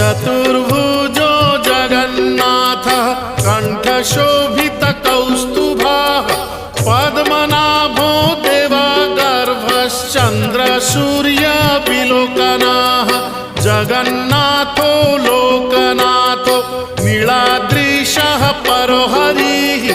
चतुर्भुजो जगन्नाथः कण्ठशोभितकौस्तुभः पद्मनाभो देवगर्भश्चन्द्रसूर्यविलोकनः जगन्नाथो लोकनाथो नीलाद्रीशः परो हरिः